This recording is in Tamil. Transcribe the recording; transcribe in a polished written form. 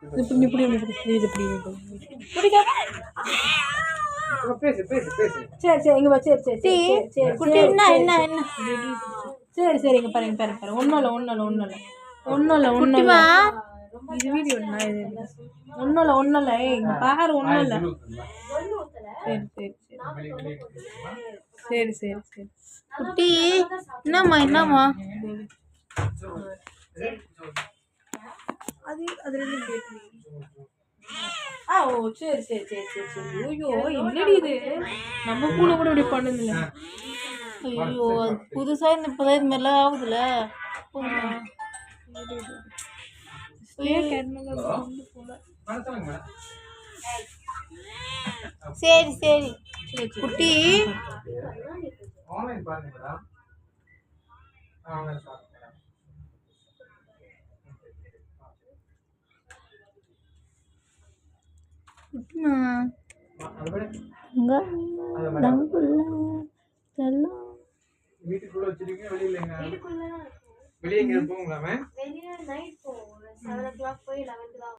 சரி சரி இங்க வா. சரி சரி சரி சரி குட்டி என்ன என்ன என்ன சரி சரி இங்க பாருங்க பாருங்க பாருங்க. ஒன்றும் இல்லை ஒன்றும் இல்லை ஒன்றும் இல்லை ஒன்றும் இல்லை ஒன்றும் இல்லை. இது வீடியோ இது ஒன்றும் இல்லை ஒன்றும் இல்லை. இங்க பாரு ஒன்றும் இல்லை. சரி சரி சரி சரி சரி குட்டி என்னம்மா என்னம்மா அது அது ரெண்டு கேட்டு. ஓ சரி சரி சரி சரி சரி. ஐயோ என்னடி இது, நம்ம பூனை கூட இப்படி பண்ணுதுல்ல. ஐயோ அது புதுசா இந்த இப்போதான் இது மாதிரிலாம் ஆகுதுல்ல. சரி சரி குட்டி வீட்டுக்குள்ள வச்சிருக்கீங்க, வெளியில வெளியே எங்க போங்களா? வெளியே நைட் போவோம். 7 o'clock போய் 11 தான்.